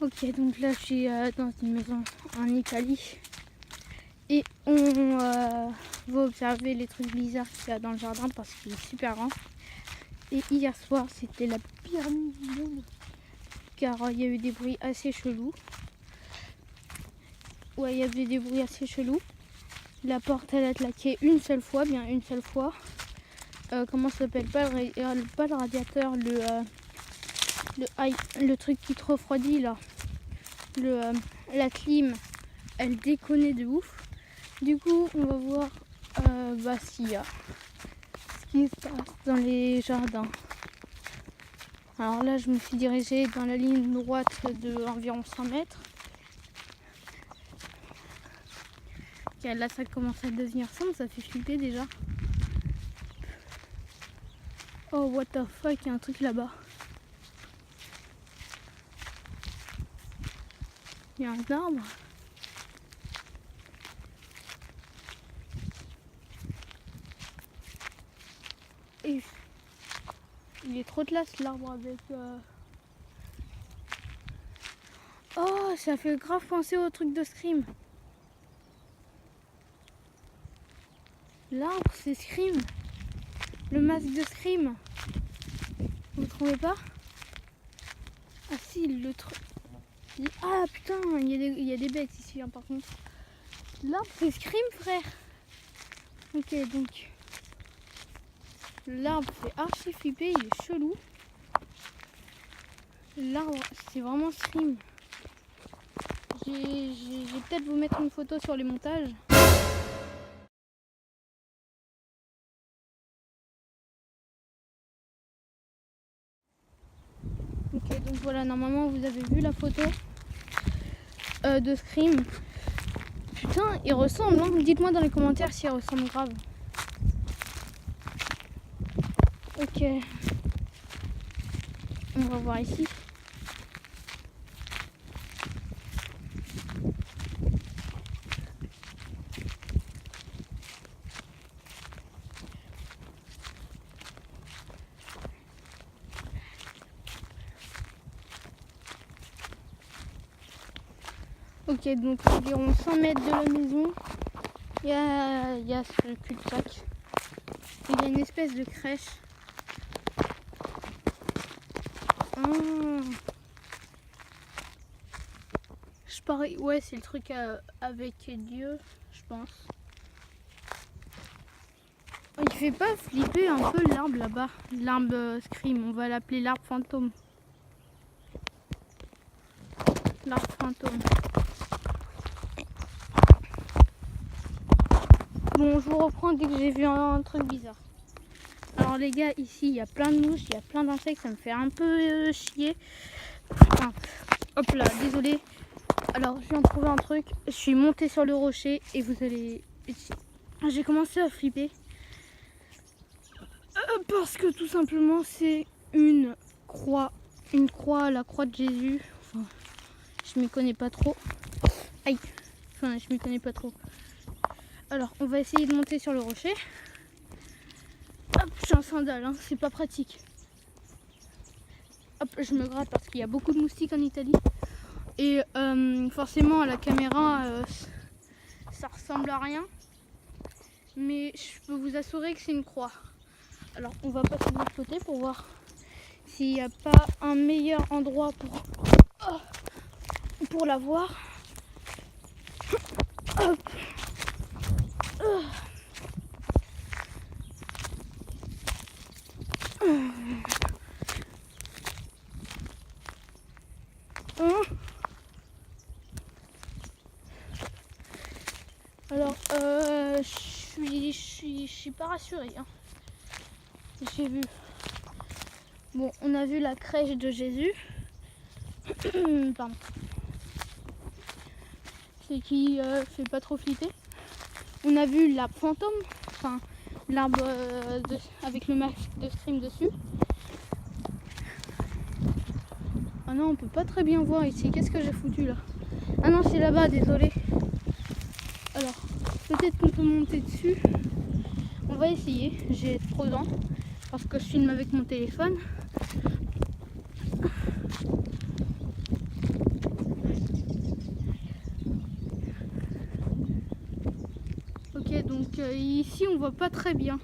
Ok, donc là je suis dans une maison en Italie et on va observer les trucs bizarres qu'il y a dans le jardin parce qu'il est super grand. Et hier soir c'était la pire nuit du monde car il y a eu des bruits assez chelous. Ouais, il y avait des bruits assez chelous. La porte elle a claqué une seule fois, bien une seule fois. Comment ça s'appelle, pas le radiateur, le truc qui te refroidit là. La clim, elle déconnait de ouf. Du coup, on va voir s'il y a ce qui se passe dans les jardins. Alors là, je me suis dirigée dans la ligne droite de environ 100 mètres. Okay, là, ça commence à devenir sombre, ça fait flipper déjà. Oh, what the fuck, il y a un truc là-bas. Il y a un arbre. Et il est trop classe l'arbre avec... Oh, ça fait grave penser au truc de Scream. L'arbre, c'est Scream. Le masque de Scream. Vous trouvez pas? Ah si, le truc... Ah putain, il y a des bêtes ici, hein, par contre. L'arbre, c'est Scream, frère. Ok, donc... L'arbre fait archi flipper, il est chelou. L'arbre, c'est vraiment Scream. Je vais peut-être vous mettre une photo sur les montages. Ok, donc voilà, normalement vous avez vu la photo de Scream. Putain, il ressemble, hein. Dites-moi dans les commentaires s'il ressemble grave. Ok. On va voir ici. Ok, donc environ 100 mètres de la maison, il y a ce cul-de-sac. Il y a une espèce de crèche. Je parie, ouais, c'est le truc avec Dieu, je pense. Il fait pas flipper un peu l'arbre là-bas, l'arbre Scream, on va l'appeler l'arbre fantôme. L'arbre fantôme. Bon, je vous reprends dès que j'ai vu un truc bizarre. Alors les gars, ici il y a plein de mouches, il y a plein d'insectes, ça me fait un peu chier. Enfin, hop là, désolé. Alors je viens de trouver un truc, je suis montée sur le rocher et vous allez... J'ai commencé à flipper. Parce que tout simplement c'est une croix, la croix de Jésus. Enfin, je m'y connais pas trop. Aïe, enfin je m'y connais pas trop. Alors on va essayer de monter sur le rocher. Hop, je suis en sandales, hein, c'est pas pratique. Hop, je me gratte parce qu'il y a beaucoup de moustiques en Italie. Et forcément à la caméra ça ressemble à rien. Mais je peux vous assurer que c'est une croix. Alors on va passer de l'autre côté pour voir s'il n'y a pas un meilleur endroit pour la voir. Hop. Alors je suis pas rassurée, hein. J'ai vu. Bon, on a vu la crèche de Jésus. Pardon. C'est qui fait pas trop flipper. On a vu l'arbre fantôme, enfin l'arbre avec le masque de Scream dessus. Ah non, on peut pas très bien voir ici. Qu'est-ce que j'ai foutu là? Ah non, c'est là-bas, désolé. Alors, peut-être qu'on peut monter dessus. On va essayer. J'ai trop dents parce que je filme avec mon téléphone. ici on voit pas très bien.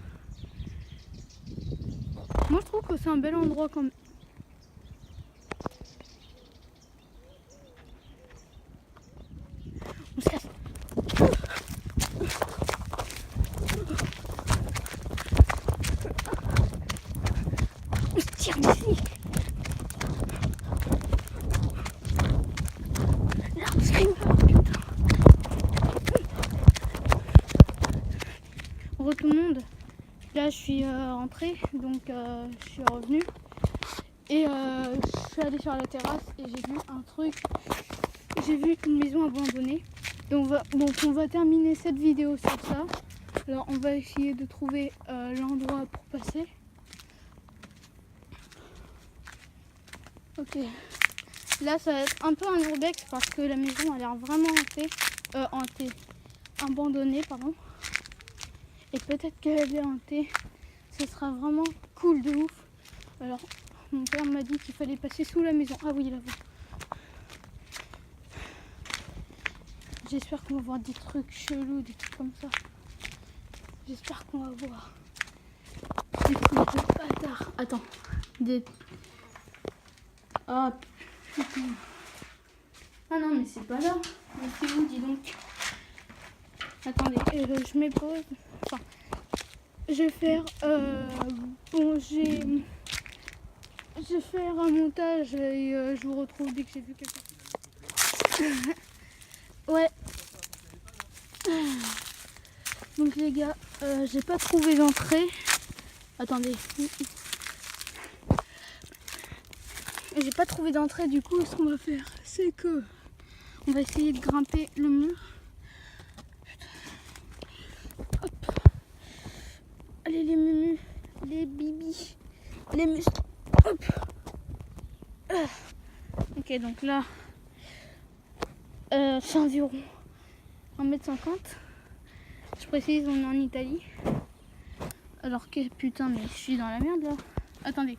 Moi je trouve que c'est un bel endroit quand même. On se casse. On se tire d'ici. Là on se crime. Putain. Re tout le monde. Là je suis rentrée, donc je suis revenue. Et je suis allée sur la terrasse et j'ai vu un truc. J'ai vu une maison abandonnée. Donc on va terminer cette vidéo sur ça. Alors on va essayer de trouver l'endroit pour passer. Ok. Là ça va être un peu un urbex parce que la maison a l'air vraiment abandonnée, pardon. Et peut-être qu'elle est hantée. Ce sera vraiment cool de ouf. Alors mon père m'a dit qu'il fallait passer sous la maison. Ah oui, là-bas. J'espère qu'on va voir des trucs chelous, des trucs comme ça. J'espère qu'on va voir des trucs de bâtards. Attends. Ah putain. Ah non, mais c'est pas là. Mais c'est où, dis donc? Attendez, je mets pause. Enfin, je vais faire... bon, je vais faire un montage et je vous retrouve dès que j'ai vu quelque chose. Ouais. Donc les gars, j'ai pas trouvé d'entrée. Attendez. J'ai pas trouvé d'entrée, du coup ce qu'on va faire, c'est que on va essayer de grimper le mur. Hop. Allez les mumus, les bibis, les muscles. Hop. Ok, donc là, c'est environ 1,50 m. Je précise, on est en Italie. Alors que putain, mais je suis dans la merde là. Attendez,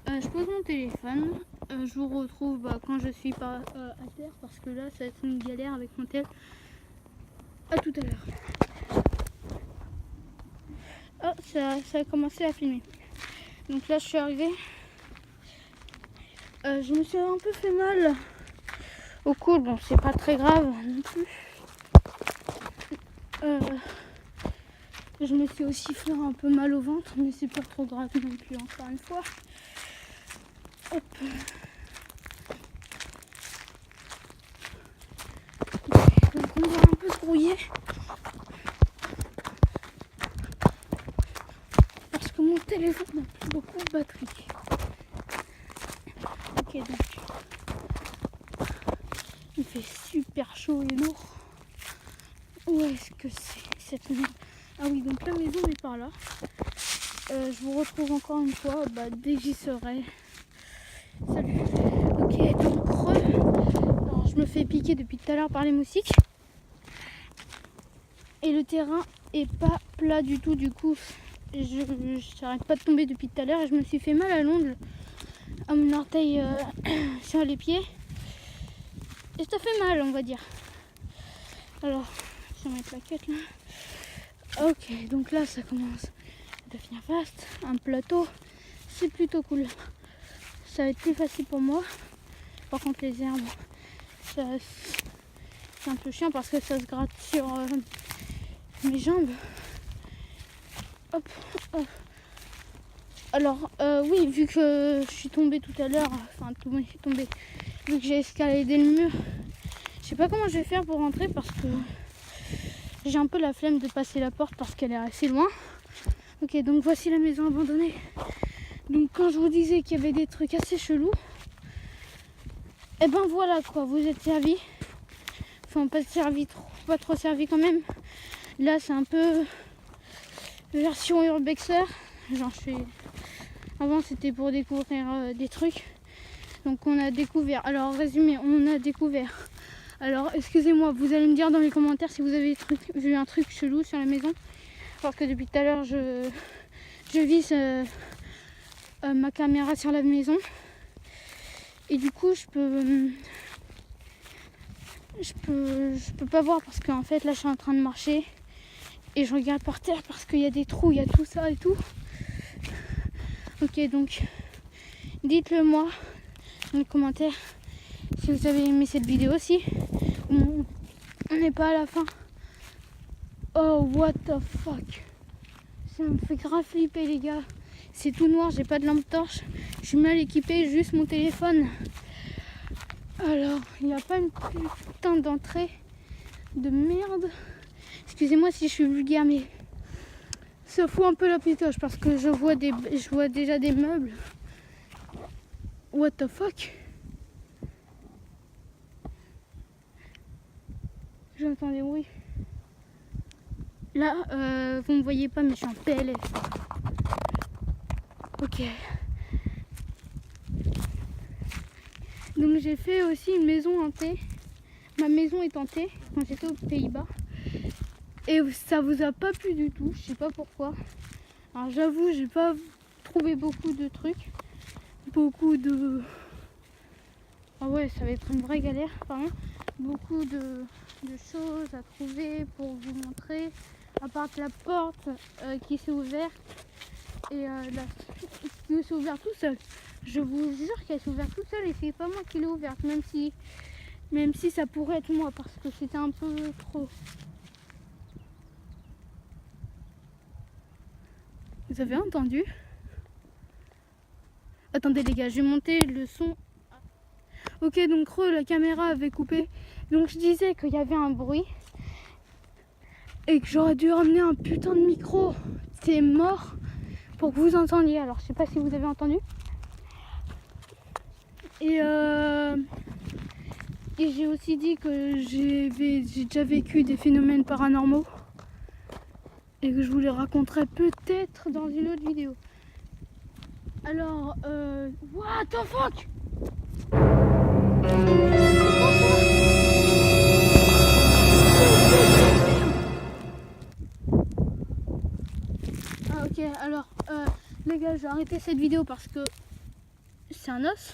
je pose mon téléphone. Je vous retrouve quand je suis pas à terre parce que là, ça va être une galère avec mon tel. À tout à l'heure. Oh, ça a commencé à filmer. Donc là, je suis arrivée. Je me suis un peu fait mal au coude. Bon, c'est pas très grave non plus. Je me suis aussi fait un peu mal au ventre, mais c'est pas trop grave non plus, encore une fois. Hop. Donc on va un peu se grouiller. Parce que mon téléphone n'a plus beaucoup de batterie. Ok, donc il fait super chaud et lourd. Où est-ce que c'est cette maison? Ah oui, donc la maison est par là. Je vous retrouve encore une fois dès que j'y serai. Salut. Ok, donc alors, je me fais piquer depuis tout à l'heure par les moustiques. Et le terrain est pas plat du tout, du coup je n'arrête pas de tomber depuis tout à l'heure et je me suis fait mal à l'ongle, à mon orteil sur les pieds. Et ça fait mal, on va dire. Alors, je vais mettre la quête là. Ok, donc là ça commence à devenir vaste, un plateau, c'est plutôt cool. Ça va être plus facile pour moi. Par contre les herbes, c'est un peu chiant parce que ça se gratte sur mes jambes. Hop, hop. Alors oui, vu que je suis tombée tout à l'heure, vu que j'ai escaladé le mur, je sais pas comment je vais faire pour rentrer parce que j'ai un peu la flemme de passer la porte parce qu'elle est assez loin. Ok, donc voici la maison abandonnée. Donc quand je vous disais qu'il y avait des trucs assez chelous, et ben voilà quoi, vous êtes servis. Enfin pas trop servi quand même. Là c'est un peu version urbexer. Genre avant c'était pour découvrir des trucs. Donc on a découvert. Alors résumé, on a découvert. Alors excusez-moi, vous allez me dire dans les commentaires si vous avez vu un truc chelou sur la maison. Parce que depuis tout à l'heure je vise ma caméra sur la maison. Et du coup je peux pas voir parce qu'en fait là je suis en train de marcher. Et je regarde par terre parce qu'il y a des trous, il y a tout ça et tout. Ok, donc dites-le moi dans les commentaires si vous avez aimé cette vidéo aussi. On n'est pas à la fin. Oh, what the fuck. Ça me fait grave flipper, les gars. C'est tout noir, j'ai pas de lampe torche. Je suis mal équipée, juste mon téléphone. Alors, il n'y a pas une putain d'entrée de merde. Excusez-moi si je suis vulgaire, mais ça fout un peu la pitoche parce que je vois déjà des meubles. What the fuck? J'entends des bruits. Là, vous me voyez pas, mais je suis en PLS. Ok. Donc j'ai fait aussi une maison hantée. Ma maison est hantée quand j'étais aux Pays-Bas. Et ça vous a pas plu du tout, je sais pas pourquoi. Alors j'avoue, j'ai pas trouvé beaucoup de trucs. Ah ouais, ça va être une vraie galère, pardon. Beaucoup de choses à trouver pour vous montrer. À part la porte qui s'est ouverte. Et qui s'est ouverte tout seul. Je vous jure qu'elle s'est ouverte toute seule et c'est pas moi qui l'ai ouverte. Même si ça pourrait être moi parce que c'était un peu trop. Vous avez entendu? Attendez les gars, je vais monter le son. Ok, donc la caméra avait coupé. Donc je disais qu'il y avait un bruit. Et que j'aurais dû ramener un putain de micro. C'est mort. Pour que vous entendiez. Alors je sais pas si vous avez entendu. Et j'ai aussi dit que j'ai déjà vécu des phénomènes paranormaux. Et que je vous les raconterai peut-être dans une autre vidéo. Alors, what the fuck? Ah ok, alors, les gars, je vais arrêter cette vidéo parce que c'est un os.